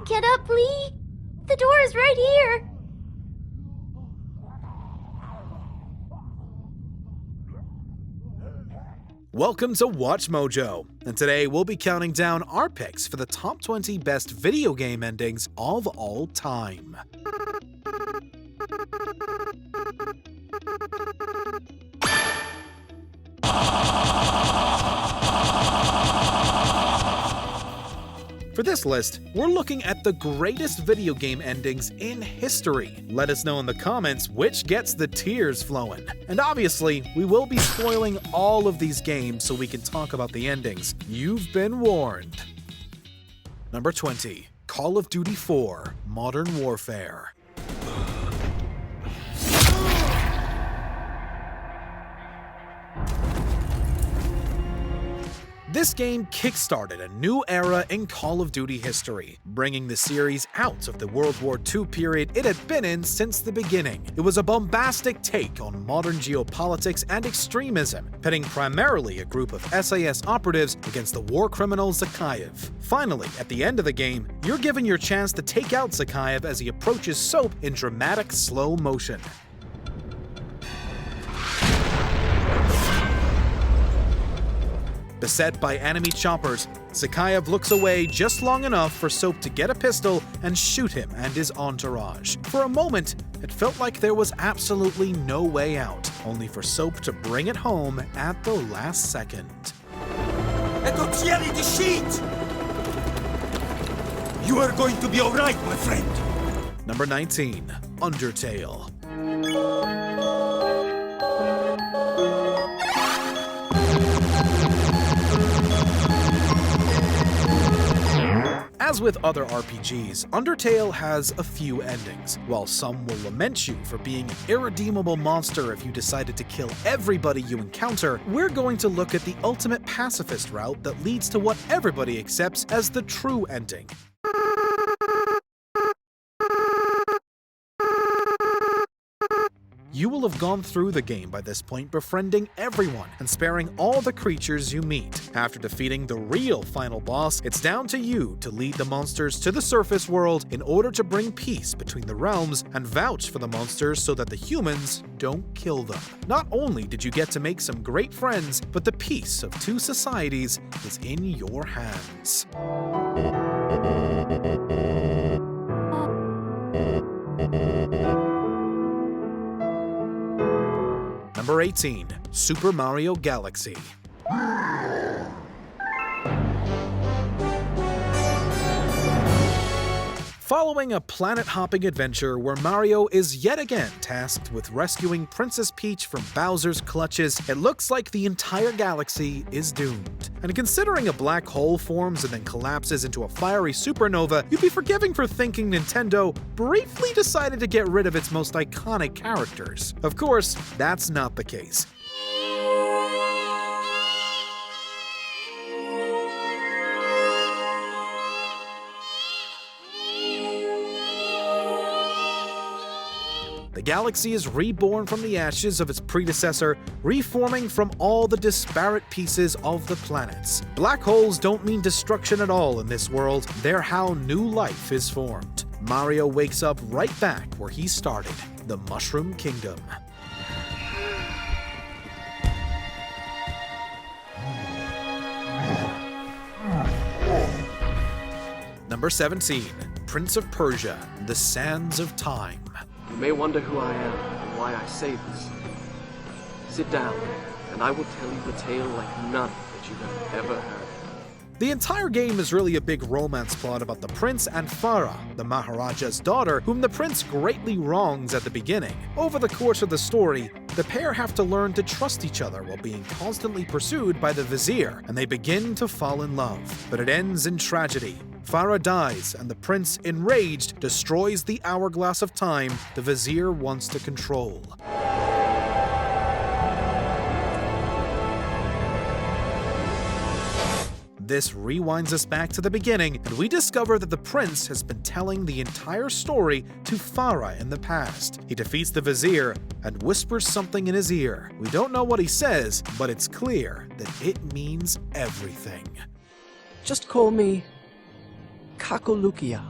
Get up, Lee! The door is right here! Welcome to WatchMojo, and today we'll be counting down our picks for the top 20 best video game endings of all time. For this list, we're looking at the greatest video game endings in history. Let us know in the comments which gets the tears flowing. And obviously, we will be spoiling all of these games so we can talk about the endings. You've been warned. Number 20. Call of Duty 4: Modern Warfare. This game kickstarted a new era in Call of Duty history, bringing the series out of the World War II period it had been in since the beginning. It was a bombastic take on modern geopolitics and extremism, pitting primarily a group of SAS operatives against the war criminal Zakhaev. Finally, at the end of the game, you're given your chance to take out Zakhaev as he approaches Soap in dramatic slow motion. Beset by enemy choppers, Zakhaev looks away just long enough for Soap to get a pistol and shoot him and his entourage. For a moment, it felt like there was absolutely no way out, only for Soap to bring it home at the last second. You are going to be alright, my friend! Number 19. Undertale. As with other RPGs, Undertale has a few endings. While some will lament you for being an irredeemable monster if you decided to kill everybody you encounter, we're going to look at the ultimate pacifist route that leads to what everybody accepts as the true ending. You will have gone through the game by this point befriending everyone and sparing all the creatures you meet. After defeating the real final boss, it's down to you to lead the monsters to the surface world in order to bring peace between the realms and vouch for the monsters so that the humans don't kill them. Not only did you get to make some great friends, but the peace of two societies is in your hands. Number 18. Super Mario Galaxy. Following a planet-hopping adventure where Mario is yet again tasked with rescuing Princess Peach from Bowser's clutches, it looks like the entire galaxy is doomed. And considering a black hole forms and then collapses into a fiery supernova, you'd be forgiving for thinking Nintendo briefly decided to get rid of its most iconic characters. Of course, that's not the case. The galaxy is reborn from the ashes of its predecessor, reforming from all the disparate pieces of the planets. Black holes don't mean destruction at all in this world, they're how new life is formed. Mario wakes up right back where he started, the Mushroom Kingdom. Number 17. Prince of Persia: The Sands of Time. You may wonder who I am and why I say this. Sit down, and I will tell you the tale like none that you have ever heard. The entire game is really a big romance plot about the prince and Farah, the Maharaja's daughter, whom the prince greatly wrongs at the beginning. Over the course of the story, the pair have to learn to trust each other while being constantly pursued by the vizier, and they begin to fall in love. But it ends in tragedy. Farah dies, and the prince, enraged, destroys the hourglass of time the vizier wants to control. This rewinds us back to the beginning, and we discover that the prince has been telling the entire story to Farah in the past. He defeats the vizier and whispers something in his ear. We don't know what he says, but it's clear that it means everything. Just call me Kakolukia.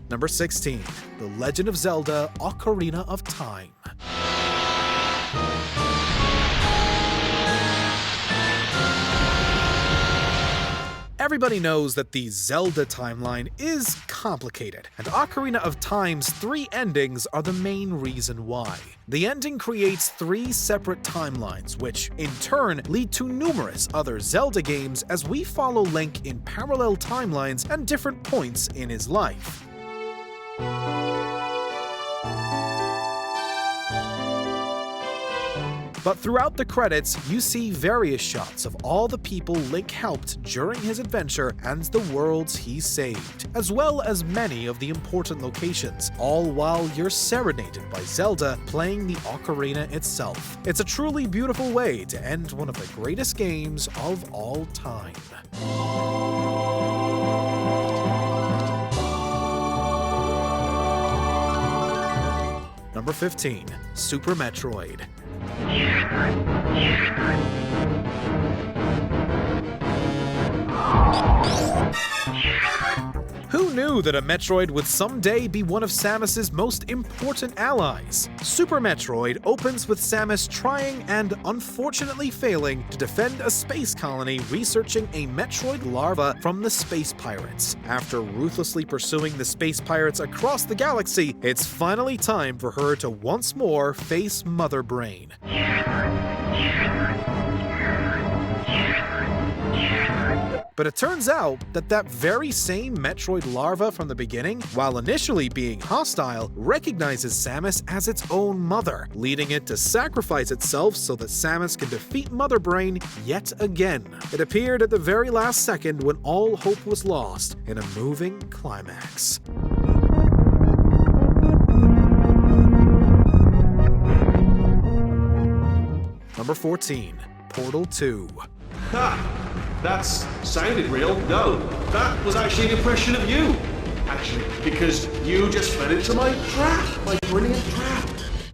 Number 16. The Legend of Zelda: Ocarina of Time. Everybody knows that the Zelda timeline is complicated, and Ocarina of Time's 3 endings are the main reason why. The ending creates 3 separate timelines, which, in turn, lead to numerous other Zelda games as we follow Link in parallel timelines and different points in his life. But throughout the credits, you see various shots of all the people Link helped during his adventure and the worlds he saved, as well as many of the important locations, all while you're serenaded by Zelda playing the ocarina itself. It's a truly beautiful way to end one of the greatest games of all time. Number 15. Super Metroid. Who knew that a Metroid would someday be one of Samus's most important allies? Super Metroid opens with Samus trying and unfortunately failing to defend a space colony researching a Metroid larva from the space pirates. After ruthlessly pursuing the space pirates across the galaxy, it's finally time for her to once more face Mother Brain. But it turns out that that very same Metroid larva from the beginning, while initially being hostile, recognizes Samus as its own mother, leading it to sacrifice itself so that Samus can defeat Mother Brain yet again. It appeared at the very last second when all hope was lost in a moving climax. Number 14. Portal 2. Ha! That sounded real. No, that was actually an impression of you. Actually, because you just fell into my trap, my brilliant trap.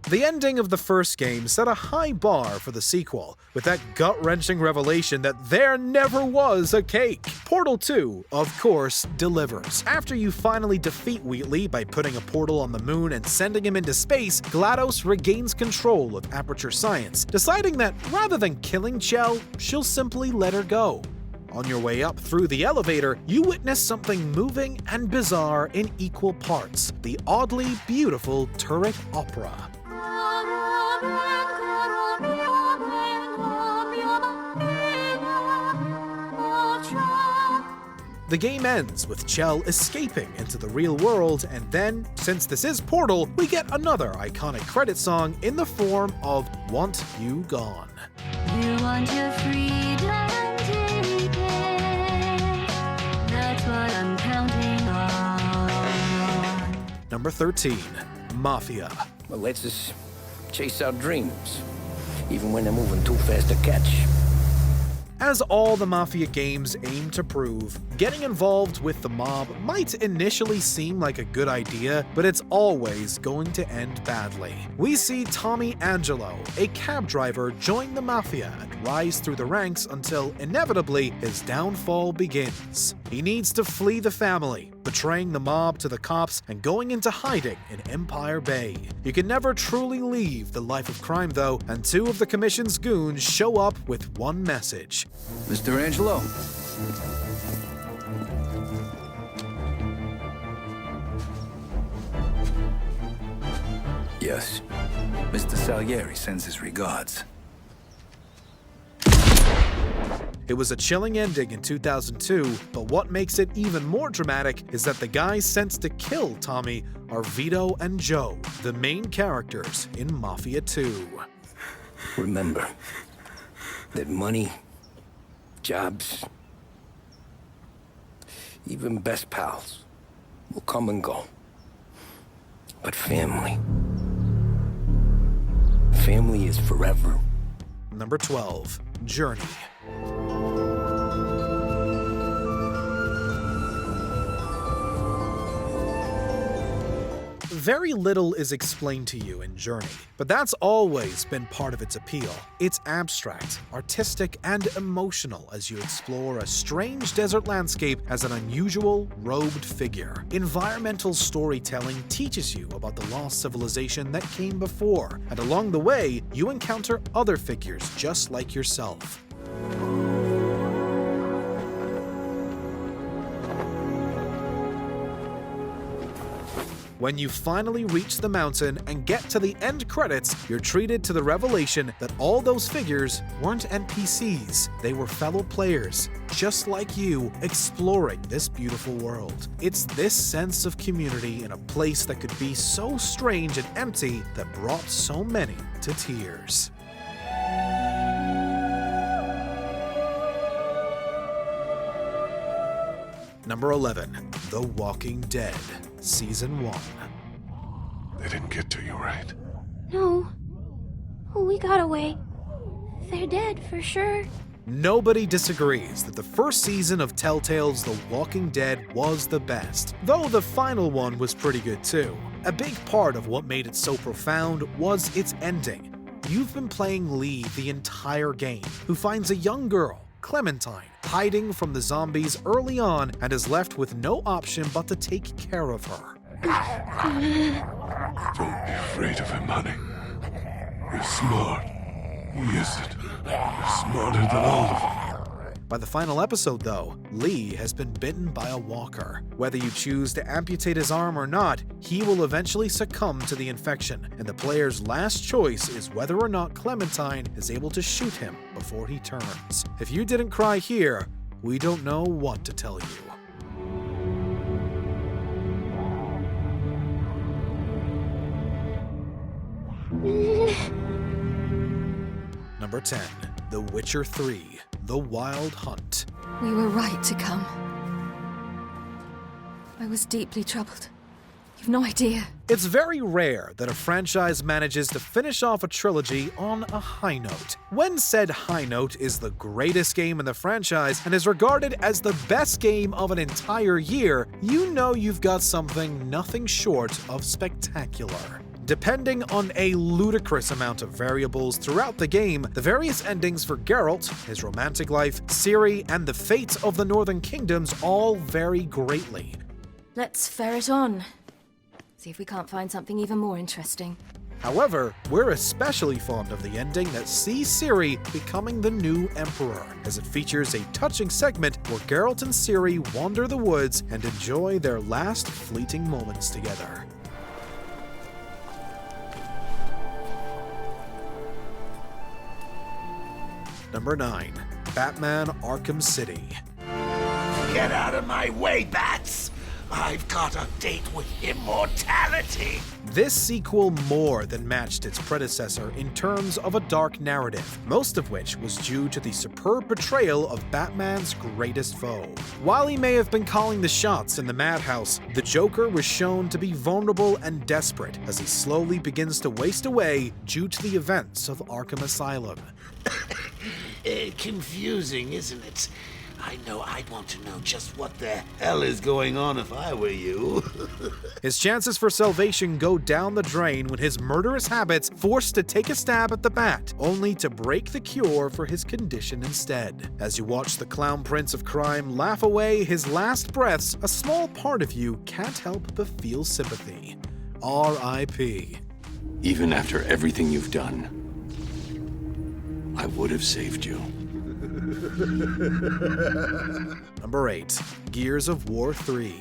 The ending of the first game set a high bar for the sequel, with that gut-wrenching revelation that there never was a cake. Portal 2, of course, delivers. After you finally defeat Wheatley by putting a portal on the moon and sending him into space, GLaDOS regains control of Aperture Science, deciding that rather than killing Chell, she'll simply let her go. On your way up through the elevator, you witness something moving and bizarre in equal parts: the oddly beautiful turret opera. The game ends with Chell escaping into the real world, and then, since this is Portal, we get another iconic credit song in the form of Want You Gone. You want your freedom, take it. That's what I'm counting on. Number 13. Mafia. Well, lets us chase our dreams, even when they're moving too fast to catch. As all the Mafia games aim to prove, getting involved with the mob might initially seem like a good idea, but it's always going to end badly. We see Tommy Angelo, a cab driver, join the Mafia and rise through the ranks until, inevitably, his downfall begins. He needs to flee the family, betraying the mob to the cops and going into hiding in Empire Bay. You can never truly leave the life of crime, though, and 2 of the Commission's goons show up with one message. Mr. Angelo. Yes. Mr. Salieri sends his regards. It was a chilling ending in 2002, but what makes it even more dramatic is that the guys sent to kill Tommy are Vito and Joe, the main characters in Mafia 2. Remember that money, jobs, even best pals will come and go. But family is forever. Number 12. Journey. Very little is explained to you in Journey, but that's always been part of its appeal. It's abstract, artistic, and emotional as you explore a strange desert landscape as an unusual, robed figure. Environmental storytelling teaches you about the lost civilization that came before, and along the way, you encounter other figures just like yourself. When you finally reach the mountain and get to the end credits, you're treated to the revelation that all those figures weren't NPCs, they were fellow players, just like you, exploring this beautiful world. It's this sense of community in a place that could be so strange and empty that brought so many to tears. Number 11, The Walking Dead, Season 1. They didn't get to you, right? No. We got away. They're dead for sure. Nobody disagrees that the first season of Telltale's The Walking Dead was the best, though the final one was pretty good too. A big part of what made it so profound was its ending. You've been playing Lee the entire game, who finds a young girl, Clementine, hiding from the zombies early on and is left with no option but to take care of her. Don't be afraid of him, honey. You're smart. He isn't. You're smarter than all of them. By the final episode, though, Lee has been bitten by a walker. Whether you choose to amputate his arm or not, he will eventually succumb to the infection, and the player's last choice is whether or not Clementine is able to shoot him before he turns. If you didn't cry here, we don't know what to tell you. Number 10, The Witcher 3, The Wild Hunt. We were right to come. I was deeply troubled. You've no idea. It's very rare that a franchise manages to finish off a trilogy on a high note. When said high note is the greatest game in the franchise and is regarded as the best game of an entire year, you know you've got something nothing short of spectacular. Depending on a ludicrous amount of variables throughout the game, the various endings for Geralt, his romantic life, Ciri, and the fate of the Northern Kingdoms all vary greatly. Let's ferret on. See if we can't find something even more interesting. However, we're especially fond of the ending that sees Ciri becoming the new Emperor, as it features a touching segment where Geralt and Ciri wander the woods and enjoy their last fleeting moments together. Number 9, Batman Arkham City. Get out of my way, bats! I've got a date with immortality! This sequel more than matched its predecessor in terms of a dark narrative, most of which was due to the superb portrayal of Batman's greatest foe. While he may have been calling the shots in the madhouse, the Joker was shown to be vulnerable and desperate as he slowly begins to waste away due to the events of Arkham Asylum. Confusing, isn't it? I know I'd want to know just what the hell is going on if I were you. His chances for salvation go down the drain when his murderous habits forced to take a stab at the Bat, only to break the cure for his condition instead. As you watch the Clown Prince of Crime laugh away his last breaths, a small part of you can't help but feel sympathy. R.I.P. Even after everything you've done, I would have saved you. Number 8, Gears of War 3.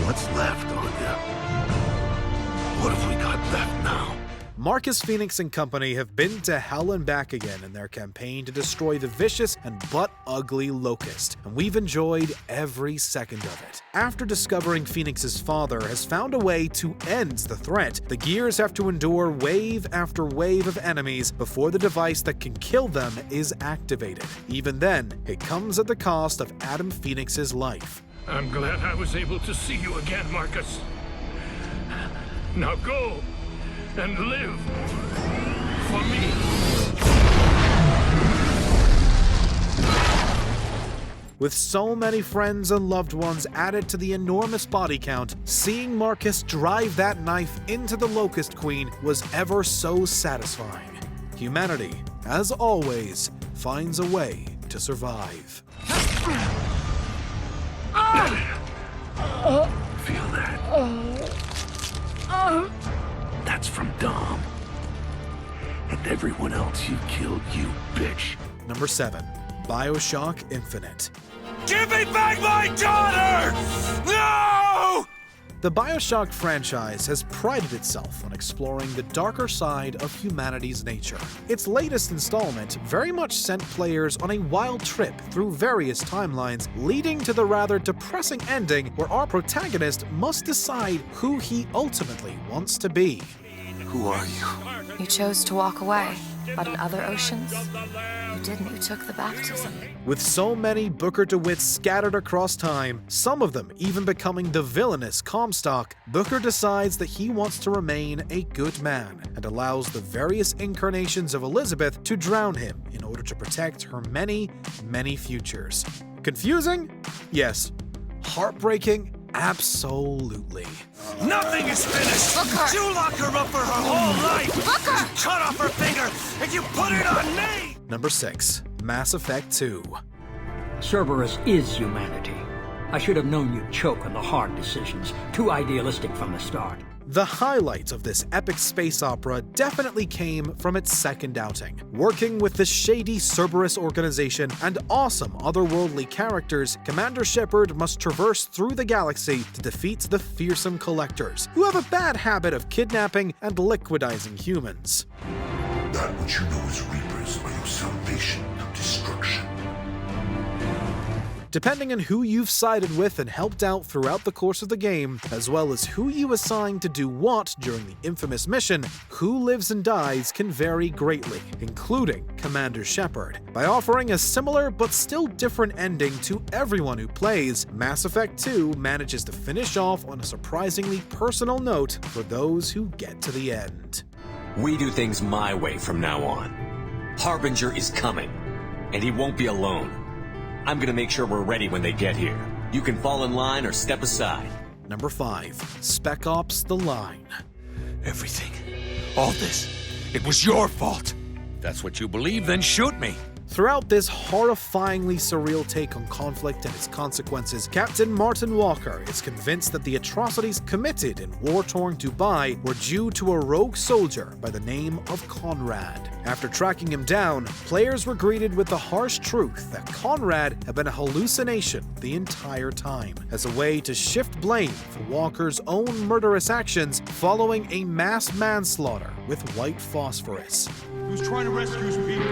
What's left on you? What have we got left now? Marcus Phoenix and company have been to hell and back again in their campaign to destroy the vicious and butt-ugly Locust, and we've enjoyed every second of it. After discovering Phoenix's father has found a way to end the threat, the Gears have to endure wave after wave of enemies before the device that can kill them is activated. Even then, it comes at the cost of Adam Phoenix's life. I'm glad I was able to see you again, Marcus. Now go and live for me. With so many friends and loved ones added to the enormous body count, seeing Marcus drive that knife into the Locust Queen was ever so satisfying. Humanity, as always, finds a way to survive. Feel that? That's from Dom. And everyone else you killed, you bitch. Number 7. BioShock Infinite. Give me back my daughter! No! The BioShock franchise has prided itself on exploring the darker side of humanity's nature. Its latest installment very much sent players on a wild trip through various timelines, leading to the rather depressing ending where our protagonist must decide who he ultimately wants to be. Who are you? You chose to walk away, but in other oceans, you didn't. You took the baptism. With so many Booker DeWitts scattered across time, some of them even becoming the villainous Comstock, Booker decides that he wants to remain a good man and allows the various incarnations of Elizabeth to drown him in order to protect her many, many futures. Confusing? Yes. Heartbreaking? Absolutely. Nothing is finished! Booker! You lock her up for her whole life! Booker! You cut off her finger, and you put it on me! Number 6. Mass Effect 2. Cerberus is humanity. I should have known you'd choke on the hard decisions. Too idealistic from the start. The highlight of this epic space opera definitely came from its second outing. Working with the shady Cerberus organization and awesome otherworldly characters, Commander Shepard must traverse through the galaxy to defeat the fearsome Collectors, who have a bad habit of kidnapping and liquidizing humans. That which you know as Reapers are your salvation from destruction. Depending on who you've sided with and helped out throughout the course of the game, as well as who you assign to do what during the infamous mission, who lives and dies can vary greatly, including Commander Shepard. By offering a similar but still different ending to everyone who plays, Mass Effect 2 manages to finish off on a surprisingly personal note for those who get to the end. We do things my way from now on. Harbinger is coming, and he won't be alone. I'm gonna make sure we're ready when they get here. You can fall in line or step aside. Number 5. Spec Ops: The Line. Everything. All this. It was your fault. If that's what you believe, then shoot me. Throughout this horrifyingly surreal take on conflict and its consequences, Captain Martin Walker is convinced that the atrocities committed in war-torn Dubai were due to a rogue soldier by the name of Conrad. After tracking him down, players were greeted with the harsh truth that Conrad had been a hallucination the entire time, as a way to shift blame for Walker's own murderous actions following a mass manslaughter with white phosphorus. He was trying to rescue his people.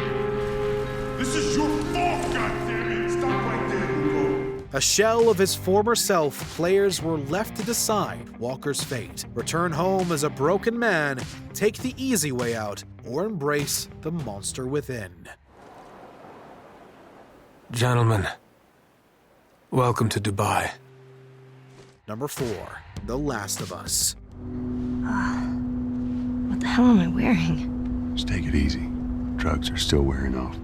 This is your fault, goddammit! Stop right there, Hugo. A shell of his former self, players were left to decide Walker's fate. Return home as a broken man, take the easy way out, or embrace the monster within. Gentlemen, welcome to Dubai. Number 4. The Last of Us. What the hell am I wearing? Just take it easy. Drugs are still wearing off.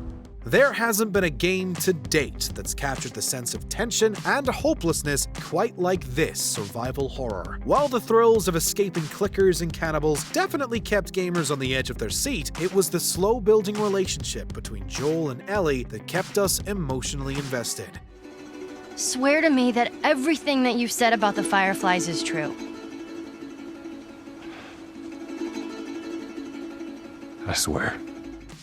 There hasn't been a game to date that's captured the sense of tension and hopelessness quite like this survival horror. While the thrills of escaping clickers and cannibals definitely kept gamers on the edge of their seat, it was the slow-building relationship between Joel and Ellie that kept us emotionally invested. Swear to me that everything that you've said about the Fireflies is true. I swear.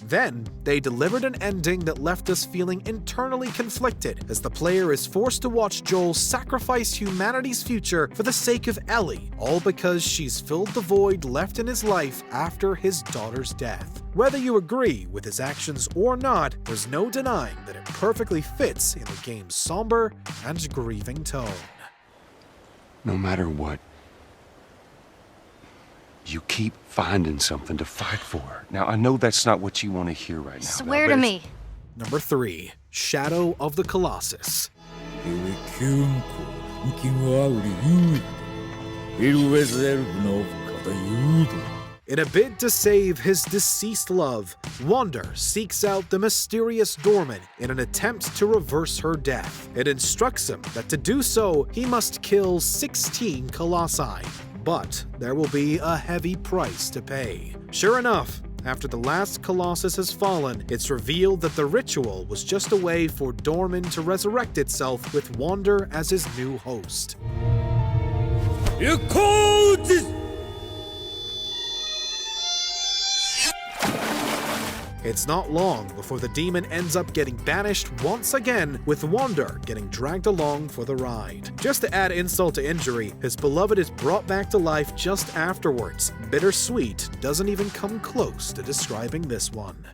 Then, they delivered an ending that left us feeling internally conflicted as the player is forced to watch Joel sacrifice humanity's future for the sake of Ellie, all because she's filled the void left in his life after his daughter's death. Whether you agree with his actions or not, there's no denying that it perfectly fits in the game's somber and grieving tone. No matter what, you keep finding something to fight for. Now, I know that's not what you want to hear right now. Swear to me. Number 3. Shadow of the Colossus. In a bid to save his deceased love, Wander seeks out the mysterious Dorman in an attempt to reverse her death. It instructs him that to do so, he must kill 16 Colossi. But there will be a heavy price to pay. Sure enough, after the last Colossus has fallen, it's revealed that the ritual was just a way for Dorman to resurrect itself with Wander as his new host. It's not long before the demon ends up getting banished once again, with Wander getting dragged along for the ride. Just to add insult to injury, his beloved is brought back to life just afterwards. Bittersweet doesn't even come close to describing this one.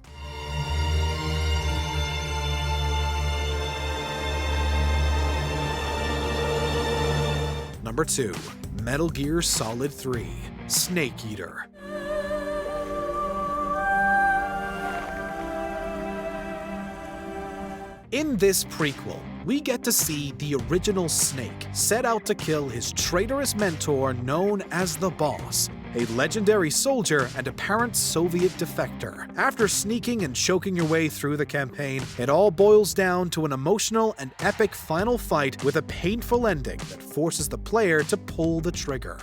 Number 2. Metal Gear Solid 3: Snake Eater. In this prequel, we get to see the original Snake set out to kill his traitorous mentor known as the Boss, a legendary soldier and apparent Soviet defector. After sneaking and choking your way through the campaign, it all boils down to an emotional and epic final fight with a painful ending that forces the player to pull the trigger.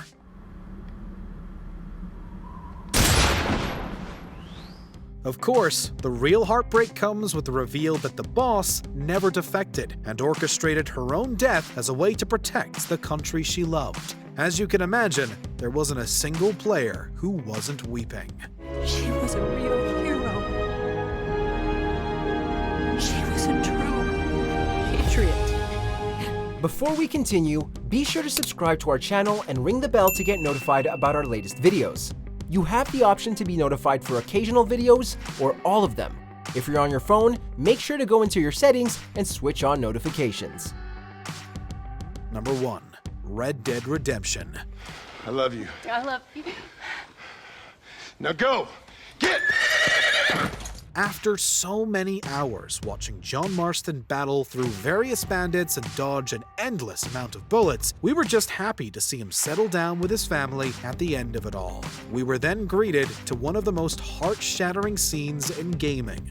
Of course, the real heartbreak comes with the reveal that the Boss never defected and orchestrated her own death as a way to protect the country she loved. As you can imagine, there wasn't a single player who wasn't weeping. She was a real hero. She was a true patriot. Before we continue, be sure to subscribe to our channel and ring the bell to get notified about our latest videos. You have the option to be notified for occasional videos or all of them. If you're on your phone, make sure to go into your settings and switch on notifications. Number 1. Red Dead Redemption. I love you. I love you. Now go! Get! After so many hours watching John Marston battle through various bandits and dodge an endless amount of bullets, we were just happy to see him settle down with his family at the end of it all. We were then greeted to one of the most heart-shattering scenes in gaming.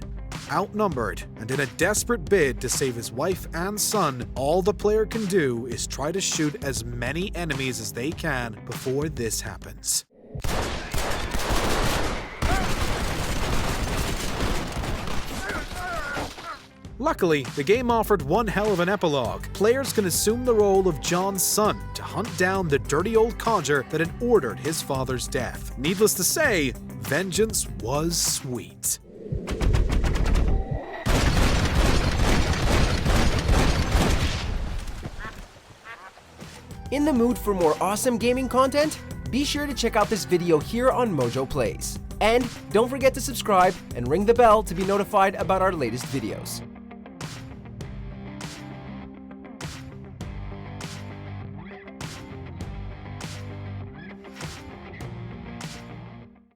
Outnumbered, and in a desperate bid to save his wife and son, all the player can do is try to shoot as many enemies as they can before this happens. Luckily, the game offered one hell of an epilogue. Players can assume the role of John's son to hunt down the dirty old codger that had ordered his father's death. Needless to say, vengeance was sweet. In the mood for more awesome gaming content? Be sure to check out this video here on Mojo Plays. And don't forget to subscribe and ring the bell to be notified about our latest videos.